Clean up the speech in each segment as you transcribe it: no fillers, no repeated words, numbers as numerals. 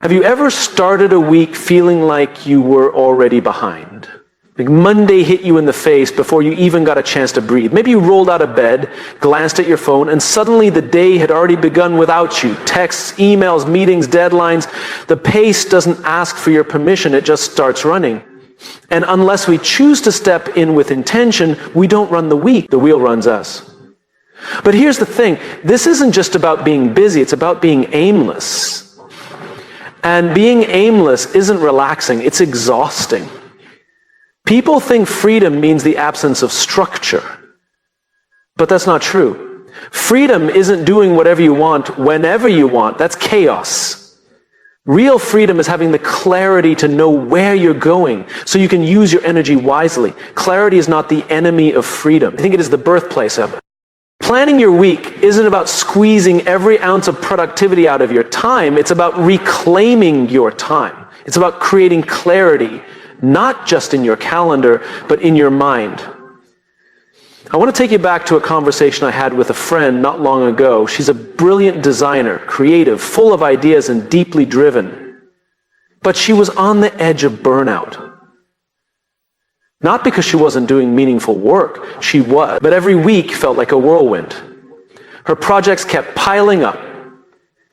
Have you ever started a week feeling like you were already behind? Like Monday hit you in the face before you even got a chance to breathe. Maybe you rolled out of bed, glanced at your phone, and suddenly the day had already begun without you. Texts, emails, meetings, deadlines. The pace doesn't ask for your permission, it just starts running. And unless we choose to step in with intention, we don't run the week, the wheel runs us. But here's the thing, this isn't just about being busy, it's about being aimless. And being aimless isn't relaxing, it's exhausting. People think freedom means the absence of structure. But that's not true. Freedom isn't doing whatever you want, whenever you want. That's chaos. Real freedom is having the clarity to know where you're going so you can use your energy wisely. Clarity is not the enemy of freedom. I think it is the birthplace of it. Planning your week isn't about squeezing every ounce of productivity out of your time. It's about reclaiming your time. It's about creating clarity, not just in your calendar, but in your mind. I want to take you back to a conversation I had with a friend not long ago. She's a brilliant designer, creative, full of ideas, and deeply driven. But she was on the edge of burnout. Not because she wasn't doing meaningful work, she was, but every week felt like a whirlwind. Her projects kept piling up.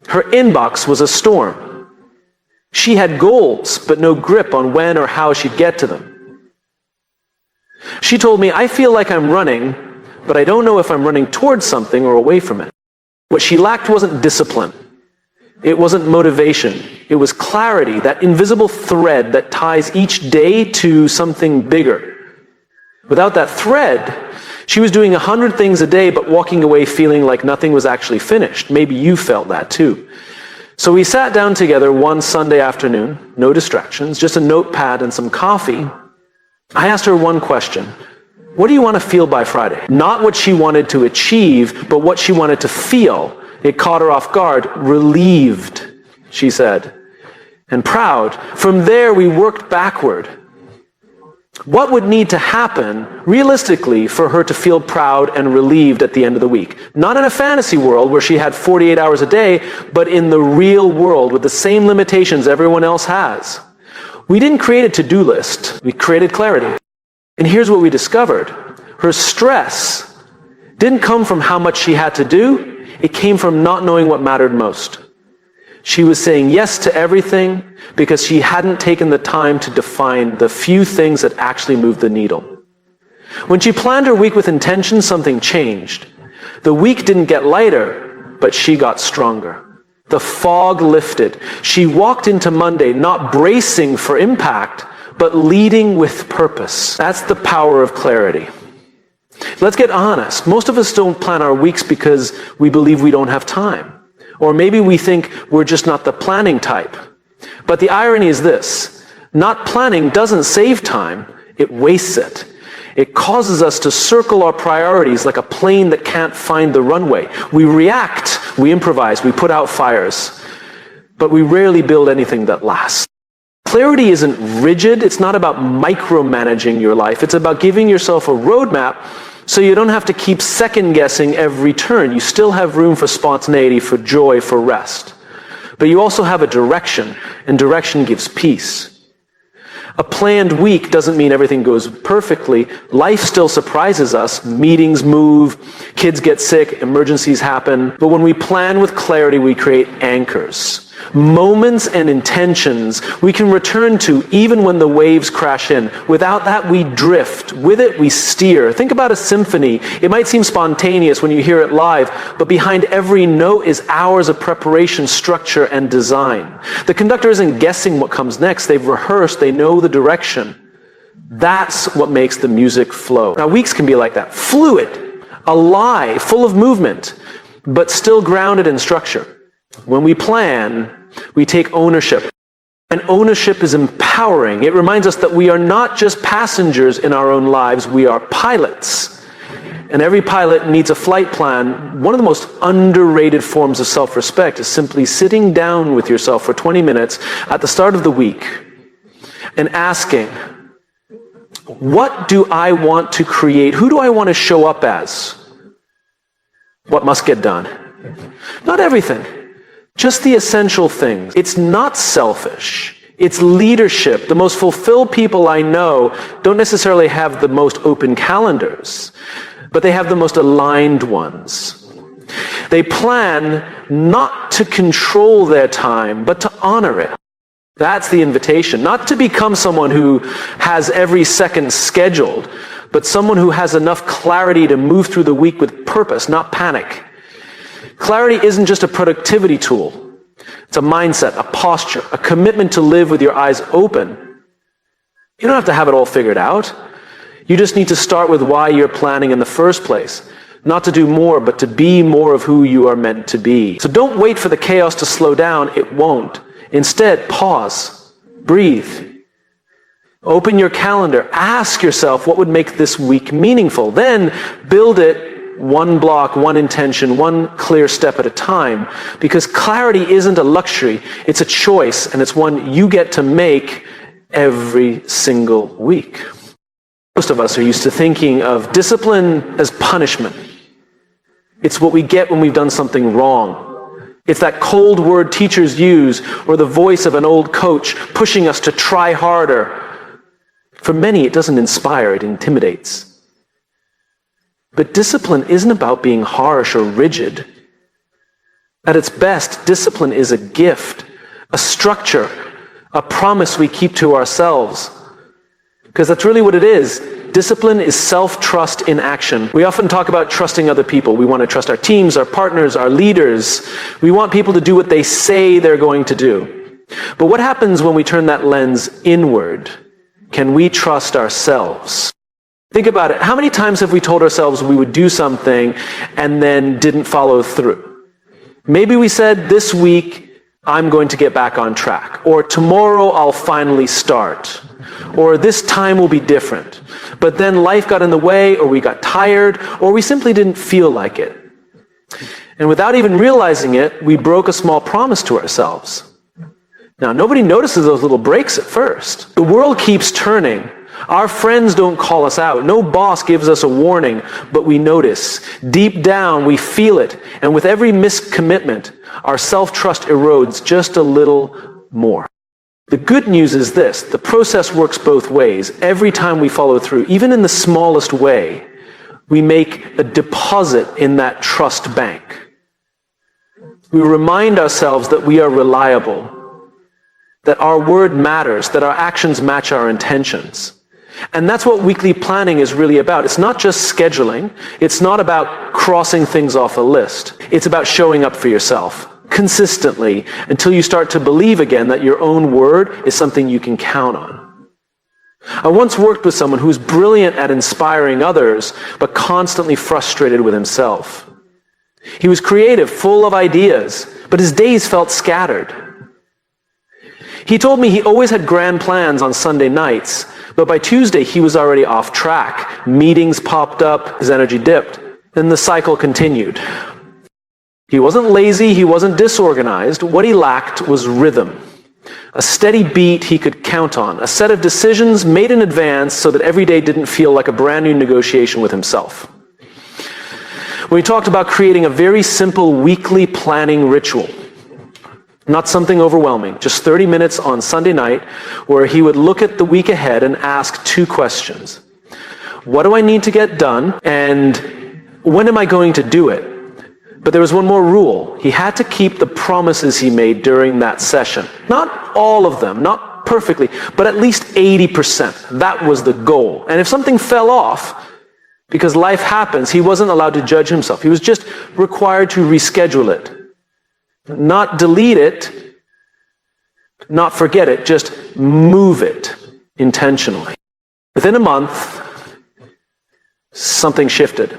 Her inbox was a storm. She had goals, but no grip on when or how she'd get to them. She told me, I feel like I'm running, but I don't know if I'm running towards something or away from it. What she lacked wasn't discipline. It wasn't motivation. It was clarity, that invisible thread that ties each day to something bigger. Without that thread, she was doing 100 things a day, but walking away feeling like nothing was actually finished. Maybe you felt that too. So we sat down together one Sunday afternoon, no distractions, just a notepad and some coffee. I asked her one question. What do you want to feel by Friday? Not what she wanted to achieve, but what she wanted to feel. It caught her off guard. Relieved, she said, and proud. From there, we worked backward. What would need to happen, realistically, for her to feel proud and relieved at the end of the week? Not in a fantasy world where she had 48 hours a day, but in the real world with the same limitations everyone else has. We didn't create a to-do list. We created clarity. And here's what we discovered. Her stress didn't come from how much she had to do. It came from not knowing what mattered most. She was saying yes to everything because she hadn't taken the time to define the few things that actually moved the needle. When she planned her week with intention, something changed. The week didn't get lighter, but she got stronger. The fog lifted. She walked into Monday not bracing for impact, but leading with purpose. That's the power of clarity. Let's get honest. Most of us don't plan our weeks because we believe we don't have time. Or maybe we think we're just not the planning type. But the irony is this. Not planning doesn't save time, it wastes it. It causes us to circle our priorities like a plane that can't find the runway. We react, we improvise, we put out fires. But we rarely build anything that lasts. Clarity isn't rigid. It's not about micromanaging your life. It's about giving yourself a roadmap so you don't have to keep second-guessing every turn. You still have room for spontaneity, for joy, for rest. But you also have a direction, and direction gives peace. A planned week doesn't mean everything goes perfectly. Life still surprises us. Meetings move, kids get sick, emergencies happen. But when we plan with clarity, we create anchors. Moments and intentions we can return to even when the waves crash in. Without that, we drift. With it, we steer. Think about a symphony. It might seem spontaneous when you hear it live, but behind every note is hours of preparation, structure, and design. The conductor isn't guessing what comes next. They've rehearsed. They know the direction. That's what makes the music flow. Now, weeks can be like that. Fluid, alive, full of movement, but still grounded in structure. When we plan, we take ownership. And ownership is empowering. It reminds us that we are not just passengers in our own lives, we are pilots. And every pilot needs a flight plan. One of the most underrated forms of self-respect is simply sitting down with yourself for 20 minutes at the start of the week and asking, what do I want to create? Who do I want to show up as? What must get done? Not everything. Just the essential things. It's not selfish. It's leadership. The most fulfilled people I know don't necessarily have the most open calendars, but they have the most aligned ones. They plan not to control their time, but to honor it. That's the invitation. Not to become someone who has every second scheduled, but someone who has enough clarity to move through the week with purpose, not panic. Clarity isn't just a productivity tool. It's a mindset, a posture, a commitment to live with your eyes open. You don't have to have it all figured out. You just need to start with why you're planning in the first place. Not to do more, but to be more of who you are meant to be. So don't wait for the chaos to slow down. It won't. Instead, pause, breathe. Open your calendar. Ask yourself what would make this week meaningful. Then build it one block, one intention, one clear step at a time. Because clarity isn't a luxury. It's a choice, and it's one you get to make every single week. Most of us are used to thinking of discipline as punishment. It's what we get when we've done something wrong. It's that cold word teachers use, or the voice of an old coach pushing us to try harder. For many, it doesn't inspire, it intimidates. But discipline isn't about being harsh or rigid. At its best, discipline is a gift, a structure, a promise we keep to ourselves. Because that's really what it is. Discipline is self-trust in action. We often talk about trusting other people. We want to trust our teams, our partners, our leaders. We want people to do what they say they're going to do. But what happens when we turn that lens inward? Can we trust ourselves? Think about it. How many times have we told ourselves we would do something and then didn't follow through? Maybe we said, this week I'm going to get back on track. Or tomorrow I'll finally start. Or this time will be different. But then life got in the way, or we got tired, or we simply didn't feel like it. And without even realizing it, we broke a small promise to ourselves. Now, nobody notices those little breaks at first. The world keeps turning. Our friends don't call us out. No boss gives us a warning, but we notice. Deep down, we feel it. And with every missed commitment, our self-trust erodes just a little more. The good news is this. The process works both ways. Every time we follow through, even in the smallest way, we make a deposit in that trust bank. We remind ourselves that we are reliable, that our word matters, that our actions match our intentions. And that's what weekly planning is really about. It's not just scheduling. It's not about crossing things off a list. It's about showing up for yourself consistently until you start to believe again that your own word is something you can count on. I once worked with someone who was brilliant at inspiring others, but constantly frustrated with himself. He was creative, full of ideas, but his days felt scattered. He told me he always had grand plans on Sunday nights, but by Tuesday he was already off track. Meetings popped up, his energy dipped, and the cycle continued. He wasn't lazy, he wasn't disorganized. What he lacked was rhythm. A steady beat he could count on, a set of decisions made in advance so that every day didn't feel like a brand new negotiation with himself. We talked about creating a very simple weekly planning ritual. Not something overwhelming, just 30 minutes on Sunday night where he would look at the week ahead and ask two questions. What do I need to get done? And when am I going to do it? But there was one more rule. He had to keep the promises he made during that session. Not all of them, not perfectly, but at least 80%. That was the goal. And if something fell off, because life happens, he wasn't allowed to judge himself. He was just required to reschedule it. Not delete it, not forget it, just move it intentionally. Within a month, something shifted.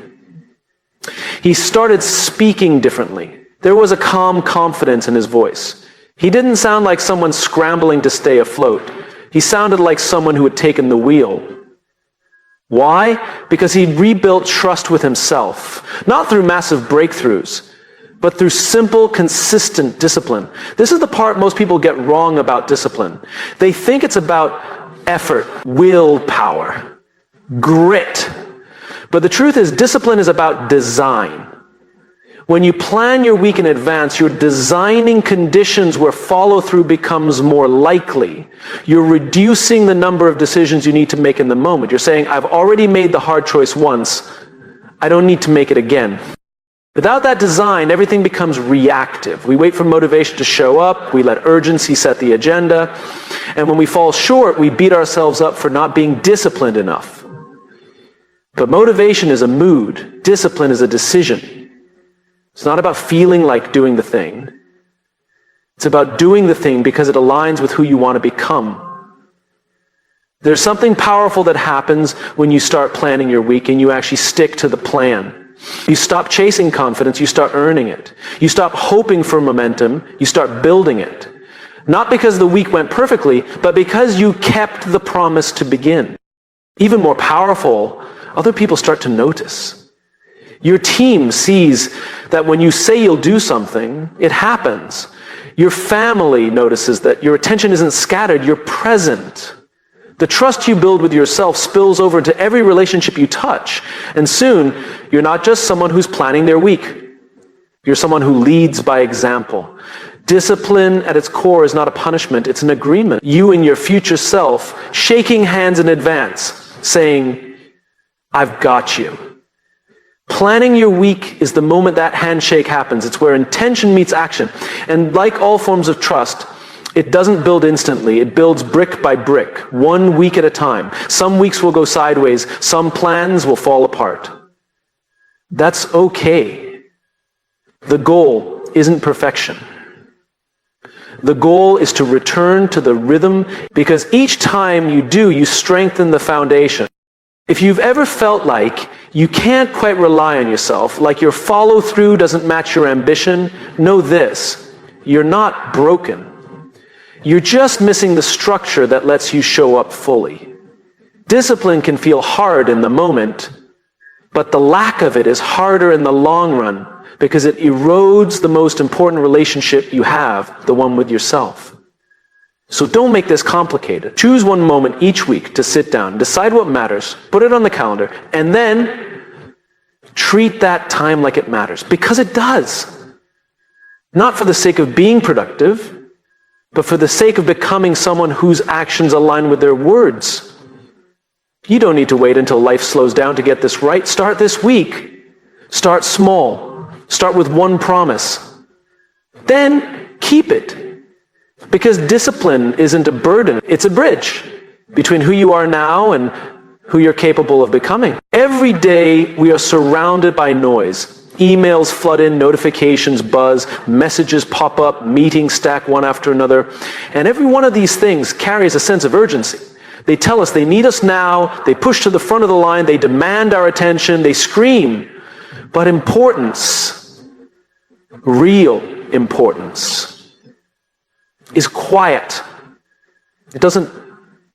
He started speaking differently. There was a calm confidence in his voice. He didn't sound like someone scrambling to stay afloat. He sounded like someone who had taken the wheel. Why? Because he'd rebuilt trust with himself, not through massive breakthroughs, but through simple, consistent discipline. This is the part most people get wrong about discipline. They think it's about effort, willpower, grit. But the truth is, discipline is about design. When you plan your week in advance, you're designing conditions where follow-through becomes more likely. You're reducing the number of decisions you need to make in the moment. You're saying, I've already made the hard choice once. I don't need to make it again. Without that design, everything becomes reactive. We wait for motivation to show up. We let urgency set the agenda. And when we fall short, we beat ourselves up for not being disciplined enough. But motivation is a mood. Discipline is a decision. It's not about feeling like doing the thing. It's about doing the thing because it aligns with who you want to become. There's something powerful that happens when you start planning your week and you actually stick to the plan. You stop chasing confidence, you start earning it. You stop hoping for momentum, you start building it. Not because the week went perfectly, but because you kept the promise to begin. Even more powerful, other people start to notice. Your team sees that when you say you'll do something, it happens. Your family notices that your attention isn't scattered, you're present. The trust you build with yourself spills over into every relationship you touch. And soon, you're not just someone who's planning their week. You're someone who leads by example. Discipline at its core is not a punishment, it's an agreement. You and your future self shaking hands in advance, saying, I've got you. Planning your week is the moment that handshake happens. It's where intention meets action. And like all forms of trust, it doesn't build instantly. It builds brick by brick, 1 week at a time. Some weeks will go sideways. Some plans will fall apart. That's okay. The goal isn't perfection. The goal is to return to the rhythm, because each time you do, you strengthen the foundation. If you've ever felt like you can't quite rely on yourself, like your follow-through doesn't match your ambition, know this: you're not broken. You're just missing the structure that lets you show up fully. Discipline can feel hard in the moment, but the lack of it is harder in the long run because it erodes the most important relationship you have, the one with yourself. So don't make this complicated. Choose one moment each week to sit down, decide what matters, put it on the calendar, and then treat that time like it matters, because it does. Not for the sake of being productive, but for the sake of becoming someone whose actions align with their words. You don't need to wait until life slows down to get this right. Start this week. Start small. Start with one promise. Then keep it. Because discipline isn't a burden, it's a bridge between who you are now and who you're capable of becoming. Every day we are surrounded by noise. Emails flood in, notifications buzz, messages pop up, meetings stack one after another. And every one of these things carries a sense of urgency. They tell us they need us now, they push to the front of the line, they demand our attention, they scream. But importance, real importance, is quiet. It doesn't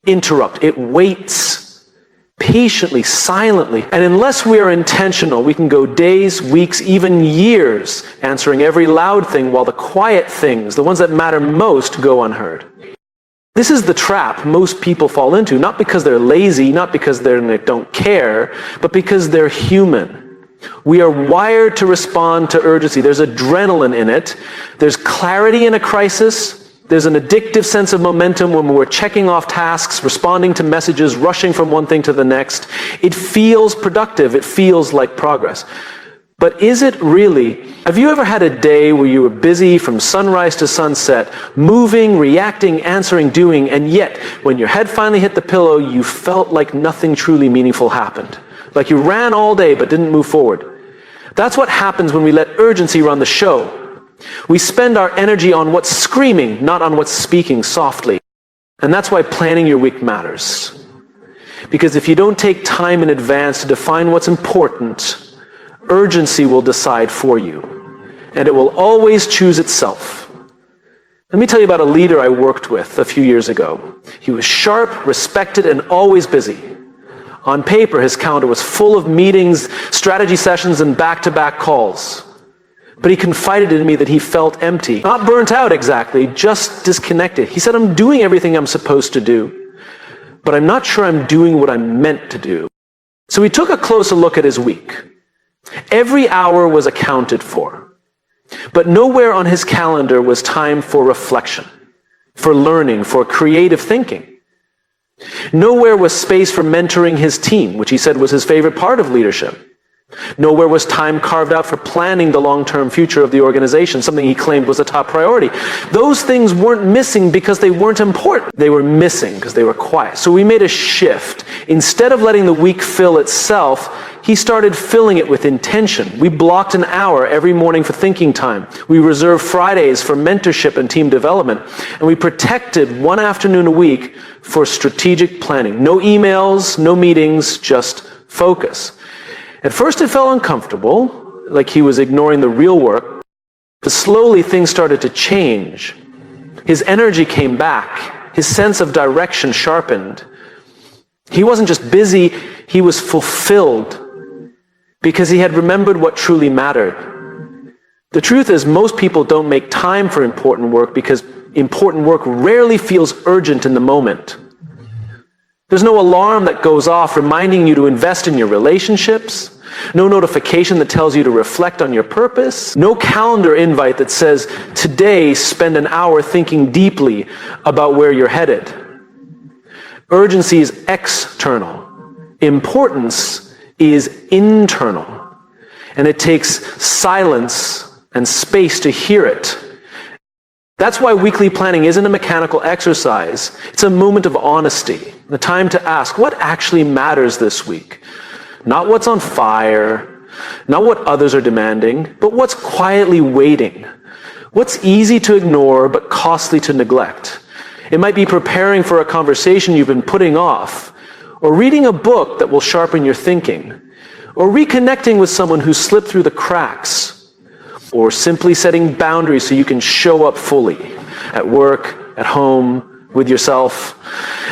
interrupt. It waits patiently, silently. And unless we are intentional, we can go days, weeks, even years answering every loud thing while the quiet things, the ones that matter most, go unheard. This is the trap most people fall into, not because they're lazy, not because they don't care, but because they're human. We are wired to respond to urgency. There's adrenaline in it. There's clarity in a crisis. There's an addictive sense of momentum when we're checking off tasks, responding to messages, rushing from one thing to the next. It feels productive. It feels like progress. But is it really? Have you ever had a day where you were busy from sunrise to sunset, moving, reacting, answering, doing, and yet when your head finally hit the pillow, you felt like nothing truly meaningful happened? Like you ran all day but didn't move forward. That's what happens when we let urgency run the show. We spend our energy on what's screaming, not on what's speaking softly. And that's why planning your week matters. Because if you don't take time in advance to define what's important, urgency will decide for you. And it will always choose itself. Let me tell you about a leader I worked with a few years ago. He was sharp, respected, and always busy. On paper, his calendar was full of meetings, strategy sessions, and back-to-back calls. But he confided in me that he felt empty. Not burnt out exactly, just disconnected. He said, I'm doing everything I'm supposed to do, but I'm not sure I'm doing what I'm meant to do. So we took a closer look at his week. Every hour was accounted for. But nowhere on his calendar was time for reflection, for learning, for creative thinking. Nowhere was space for mentoring his team, which he said was his favorite part of leadership. Nowhere was time carved out for planning the long-term future of the organization, something he claimed was a top priority. Those things weren't missing because they weren't important. They were missing because they were quiet. So we made a shift. Instead of letting the week fill itself, he started filling it with intention. We blocked an hour every morning for thinking time. We reserved Fridays for mentorship and team development. And we protected one afternoon a week for strategic planning. No emails, no meetings, just focus. At first it felt uncomfortable, like he was ignoring the real work, but slowly things started to change. His energy came back. His sense of direction sharpened. He wasn't just busy, he was fulfilled because he had remembered what truly mattered. The truth is, most people don't make time for important work because important work rarely feels urgent in the moment. There's no alarm that goes off reminding you to invest in your relationships. No notification that tells you to reflect on your purpose. No calendar invite that says, today spend an hour thinking deeply about where you're headed. Urgency is external. Importance is internal. And it takes silence and space to hear it. That's why weekly planning isn't a mechanical exercise. It's a moment of honesty. The time to ask, what actually matters this week? Not what's on fire, not what others are demanding, but what's quietly waiting. What's easy to ignore but costly to neglect. It might be preparing for a conversation you've been putting off, or reading a book that will sharpen your thinking, or reconnecting with someone who slipped through the cracks, or simply setting boundaries so you can show up fully at work, at home, with yourself.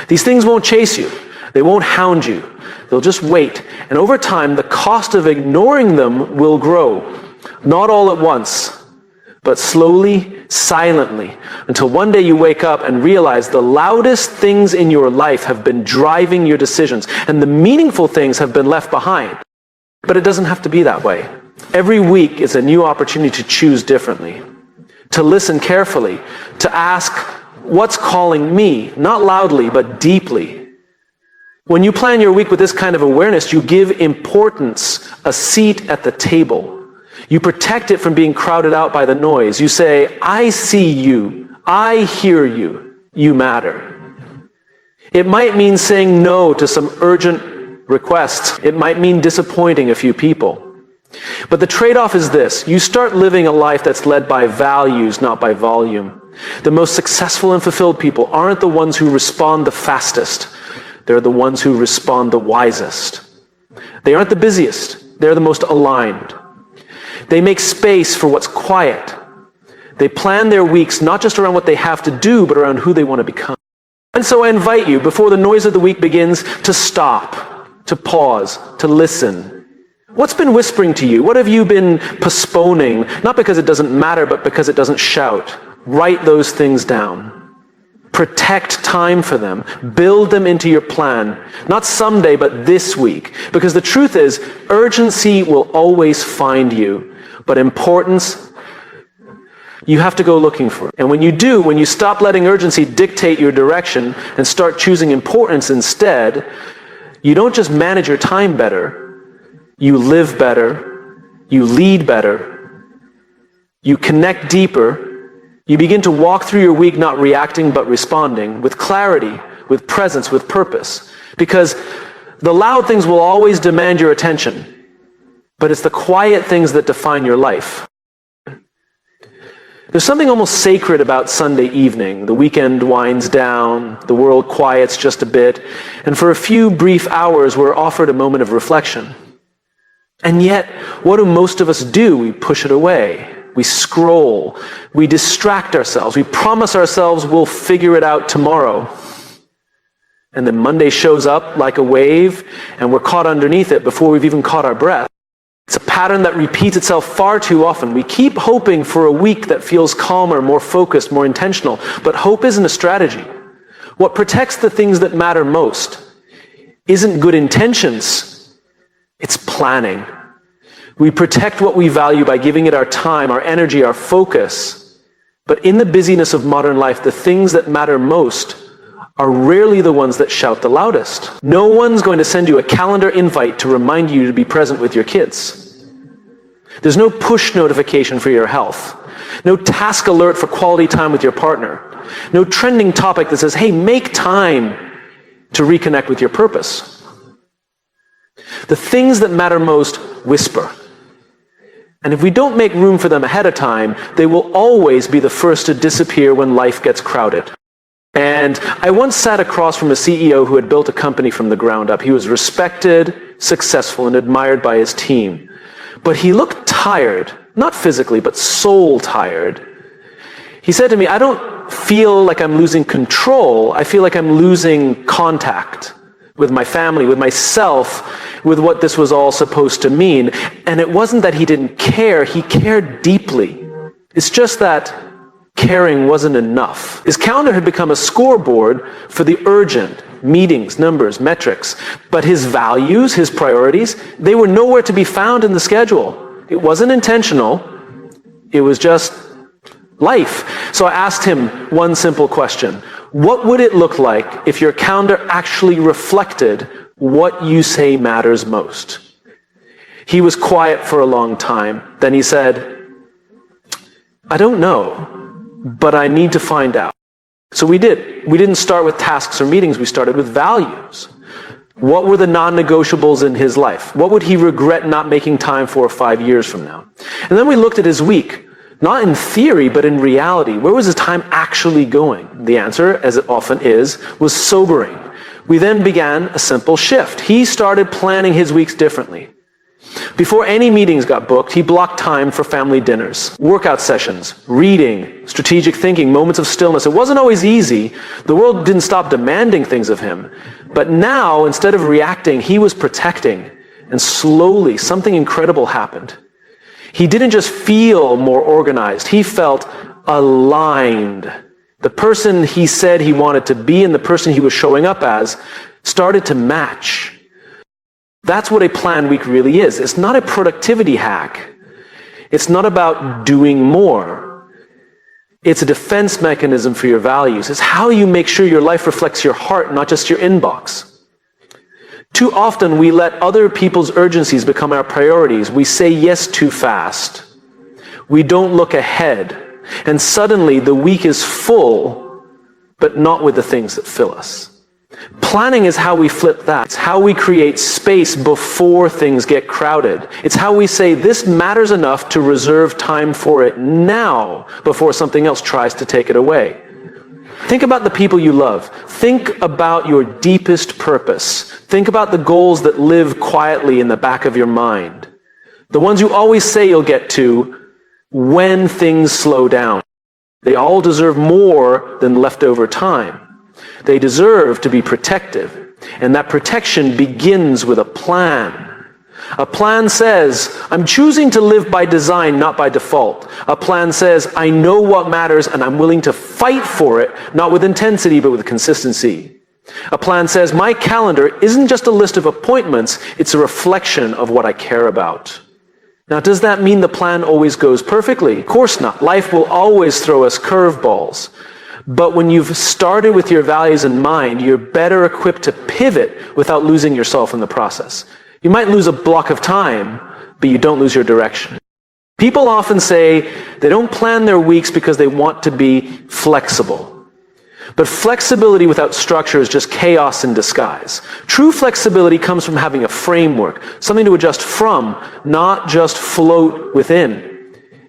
These things won't chase you. They won't hound you. They'll just wait. And over time, the cost of ignoring them will grow. Not all at once, but slowly, silently, until one day you wake up and realize the loudest things in your life have been driving your decisions, and the meaningful things have been left behind. But it doesn't have to be that way. Every week is a new opportunity to choose differently, to listen carefully, to ask, what's calling me? Not loudly, but deeply. When you plan your week with this kind of awareness, you give importance a seat at the table. You protect it from being crowded out by the noise. You say, I see you. I hear you. You matter. It might mean saying no to some urgent requests. It might mean disappointing a few people. But the trade-off is this. You start living a life that's led by values, not by volume. The most successful and fulfilled people aren't the ones who respond the fastest. They're the ones who respond the wisest. They aren't the busiest. They're the most aligned. They make space for what's quiet. They plan their weeks not just around what they have to do, but around who they want to become. And so I invite you, before the noise of the week begins, to stop, to pause, to listen. What's been whispering to you? What have you been postponing? Not because it doesn't matter, but because it doesn't shout. Write those things down. Protect time for them. Build them into your plan. Not someday, but this week. Because the truth is, urgency will always find you. But importance, you have to go looking for it. And when you do, when you stop letting urgency dictate your direction and start choosing importance instead, you don't just manage your time better. You live better. You lead better. You connect deeper. You begin to walk through your week not reacting but responding with clarity, with presence, with purpose. Because the loud things will always demand your attention, but it's the quiet things that define your life. There's something almost sacred about Sunday evening. The weekend winds down, the world quiets just a bit, and for a few brief hours we're offered a moment of reflection. And yet, what do most of us do? We push it away. We scroll. We distract ourselves. We promise ourselves we'll figure it out tomorrow. And then Monday shows up like a wave, and we're caught underneath it before we've even caught our breath. It's a pattern that repeats itself far too often. We keep hoping for a week that feels calmer, more focused, more intentional. But hope isn't a strategy. What protects the things that matter most isn't good intentions. It's planning. We protect what we value by giving it our time, our energy, our focus. But in the busyness of modern life, the things that matter most are rarely the ones that shout the loudest. No one's going to send you a calendar invite to remind you to be present with your kids. There's no push notification for your health. No task alert for quality time with your partner. No trending topic that says, hey, make time to reconnect with your purpose. The things that matter most whisper. And if we don't make room for them ahead of time, they will always be the first to disappear when life gets crowded. And I once sat across from a CEO who had built a company from the ground up. He was respected, successful, and admired by his team. But he looked tired, not physically, but soul tired. He said to me, I don't feel like I'm losing control. I feel like I'm losing contact with my family, with myself, with what this was all supposed to mean. And it wasn't that he didn't care. He cared deeply. It's just that caring wasn't enough. His calendar had become a scoreboard for the urgent, meetings, numbers, metrics. But his values, his priorities, they were nowhere to be found in the schedule. It wasn't intentional. It was just life. So I asked him one simple question. What would it look like if your calendar actually reflected what you say matters most? He was quiet for a long time. Then he said, I don't know, but I need to find out. So we did. We didn't start with tasks or meetings. We started with values. What were the non-negotiables in his life? What would he regret not making time for 5 years from now? And then we looked at his week, not in theory, but in reality. Where was his time actually going? The answer, as it often is, was sobering. We then began a simple shift. He started planning his weeks differently. Before any meetings got booked, he blocked time for family dinners, workout sessions, reading, strategic thinking, moments of stillness. It wasn't always easy. The world didn't stop demanding things of him. But now, instead of reacting, he was protecting. And slowly, something incredible happened. He didn't just feel more organized. He felt aligned. The person he said he wanted to be and the person he was showing up as started to match. That's what a planned week really is. It's not a productivity hack. It's not about doing more. It's a defense mechanism for your values. It's how you make sure your life reflects your heart, not just your inbox. Too often we let other people's urgencies become our priorities. We say yes too fast. We don't look ahead. And suddenly the week is full, but not with the things that fill us. Planning is how we flip that. It's how we create space before things get crowded. It's how we say this matters enough to reserve time for it now before something else tries to take it away. Think about the people you love. Think about your deepest purpose. Think about the goals that live quietly in the back of your mind. The ones you always say you'll get to when things slow down. They all deserve more than leftover time. They deserve to be protected. And that protection begins with a plan. A plan says, I'm choosing to live by design, not by default. A plan says, I know what matters and I'm willing to fight for it, not with intensity, but with consistency. A plan says, my calendar isn't just a list of appointments, it's a reflection of what I care about. Now, does that mean the plan always goes perfectly? Of course not. Life will always throw us curveballs. But when you've started with your values in mind, you're better equipped to pivot without losing yourself in the process. You might lose a block of time, but you don't lose your direction. People often say they don't plan their weeks because they want to be flexible. But flexibility without structure is just chaos in disguise. True flexibility comes from having a framework, something to adjust from, not just float within.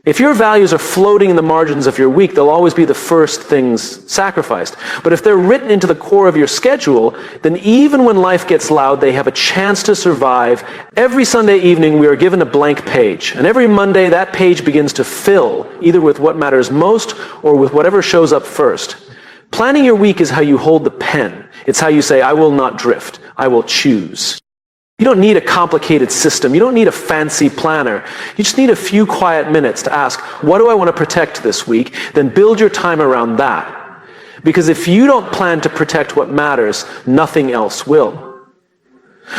If your values are floating in the margins of your week, they'll always be the first things sacrificed. But if they're written into the core of your schedule, then even when life gets loud, they have a chance to survive. Every Sunday evening, we are given a blank page. And every Monday, that page begins to fill, either with what matters most or with whatever shows up first. Planning your week is how you hold the pen. It's how you say, I will not drift. I will choose. You don't need a complicated system. You don't need a fancy planner. You just need a few quiet minutes to ask, what do I want to protect this week? Then build your time around that. Because if you don't plan to protect what matters, nothing else will.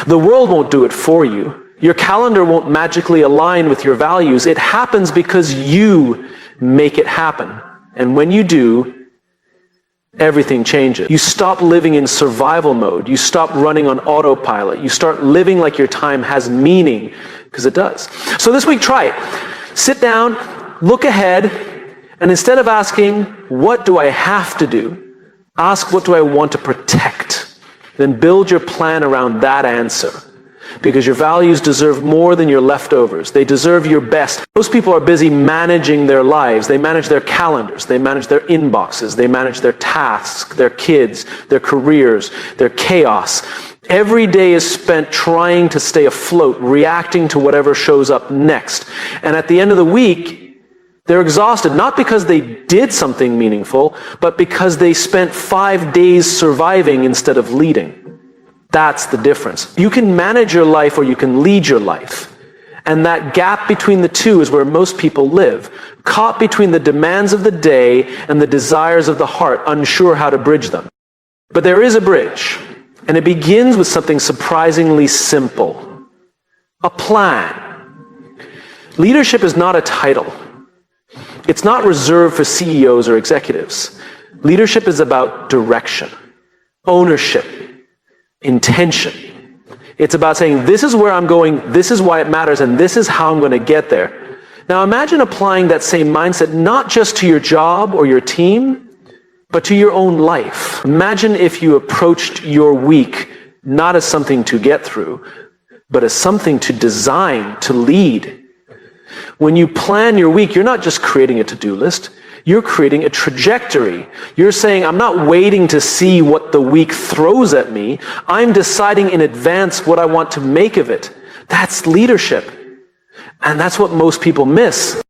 The world won't do it for you. Your calendar won't magically align with your values. It happens because you make it happen. And when you do, everything changes. You stop living in survival mode. You stop running on autopilot. You start living like your time has meaning, because it does. So this week, try it. Sit down, look ahead, and instead of asking, what do I have to do? Ask, what do I want to protect? Then build your plan around that answer. Because your values deserve more than your leftovers. They deserve your best. Most people are busy managing their lives. They manage their calendars. They manage their inboxes. They manage their tasks, their kids, their careers, their chaos. Every day is spent trying to stay afloat, reacting to whatever shows up next. And at the end of the week, they're exhausted, not because they did something meaningful, but because they spent 5 days surviving instead of leading. That's the difference. You can manage your life or you can lead your life. And that gap between the two is where most people live, caught between the demands of the day and the desires of the heart, unsure how to bridge them. But there is a bridge, and it begins with something surprisingly simple: a plan. Leadership is not a title. It's not reserved for CEOs or executives. Leadership is about direction, ownership, intention. It's about saying, this is where I'm going, this is why it matters, and this is how I'm going to get there. Now imagine applying that same mindset not just to your job or your team, but to your own life. Imagine if you approached your week not as something to get through, but as something to design, to lead. When you plan your week, you're not just creating a to-do list. You're creating a trajectory. You're saying, I'm not waiting to see what the week throws at me. I'm deciding in advance what I want to make of it. That's leadership. And that's what most people miss.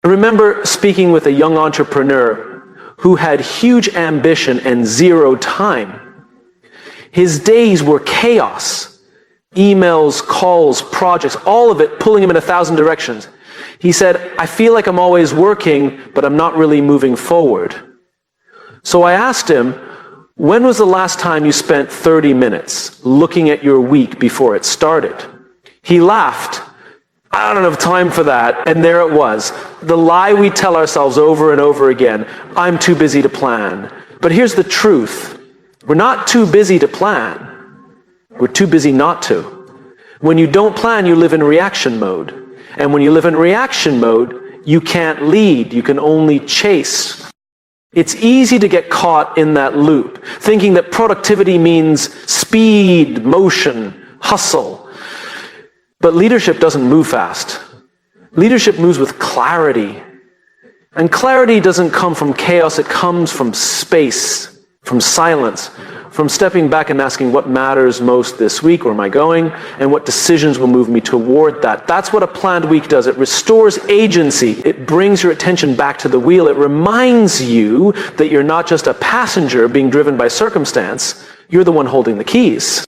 I remember speaking with a young entrepreneur who had huge ambition and zero time. His days were chaos. Emails, calls, projects, all of it pulling him in 1,000 directions. He said, I feel like I'm always working, but I'm not really moving forward. So I asked him, when was the last time you spent 30 minutes looking at your week before it started? He laughed. I don't have time for that. And there it was. The lie we tell ourselves over and over again. I'm too busy to plan. But here's the truth. We're not too busy to plan. We're too busy not to. When you don't plan, you live in reaction mode. And when you live in reaction mode, you can't lead. You can only chase. It's easy to get caught in that loop, thinking that productivity means speed, motion, hustle. But leadership doesn't move fast. Leadership moves with clarity. And clarity doesn't come from chaos. It comes from space, from silence, from stepping back and asking what matters most this week, where am I going, and what decisions will move me toward that. That's what a planned week does. It restores agency. It brings your attention back to the wheel. It reminds you that you're not just a passenger being driven by circumstance. You're the one holding the keys.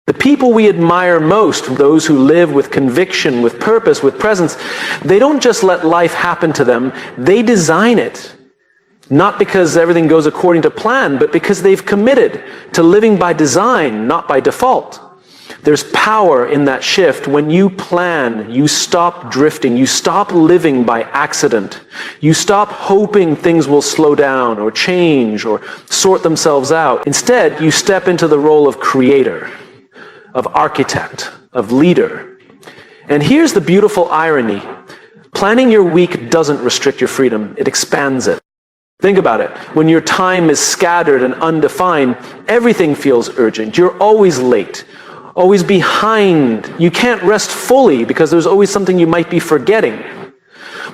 The people we admire most, those who live with conviction, with purpose, with presence, they don't just let life happen to them. They design it. Not because everything goes according to plan, but because they've committed to living by design, not by default. There's power in that shift. When you plan, you stop drifting. You stop living by accident. You stop hoping things will slow down or change or sort themselves out. Instead, you step into the role of creator, of architect, of leader. And here's the beautiful irony. Planning your week doesn't restrict your freedom. It expands it. Think about it. When your time is scattered and undefined, everything feels urgent. You're always late, always behind. You can't rest fully because there's always something you might be forgetting.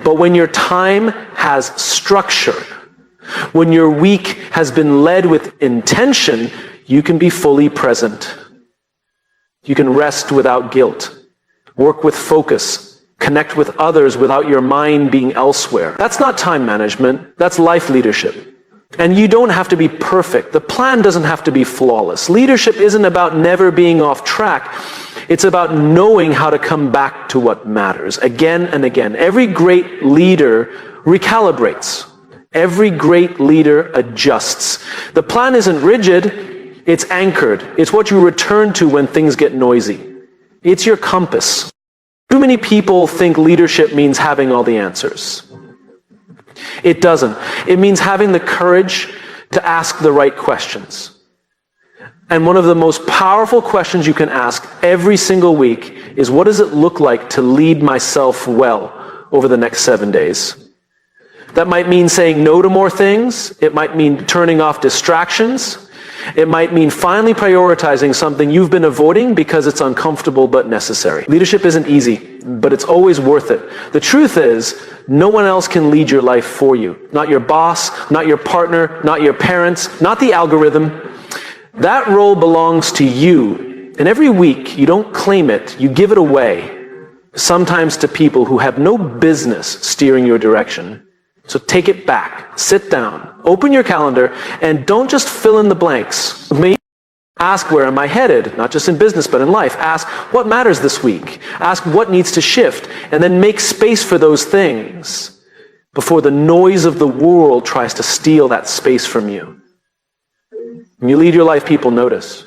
But when your time has structure, when your week has been led with intention, you can be fully present. You can rest without guilt, work with focus, connect with others without your mind being elsewhere. That's not time management. That's life leadership. And you don't have to be perfect. The plan doesn't have to be flawless. Leadership isn't about never being off track. It's about knowing how to come back to what matters again and again. Every great leader recalibrates. Every great leader adjusts. The plan isn't rigid. It's anchored. It's what you return to when things get noisy. It's your compass. Too many people think leadership means having all the answers. It doesn't. It means having the courage to ask the right questions. And one of the most powerful questions you can ask every single week is, what does it look like to lead myself well over the next 7 days? That might mean saying no to more things. It might mean turning off distractions. It might mean finally prioritizing something you've been avoiding because it's uncomfortable but necessary. Leadership isn't easy, but it's always worth it. The truth is, no one else can lead your life for you. Not your boss, not your partner, not your parents, not the algorithm. That role belongs to you. And every week, you don't claim it, you give it away. Sometimes to people who have no business steering your direction. So take it back, sit down, open your calendar, and don't just fill in the blanks. Maybe ask, where am I headed? Not just in business, but in life. Ask, what matters this week? Ask, what needs to shift? And then make space for those things before the noise of the world tries to steal that space from you. When you lead your life, people notice.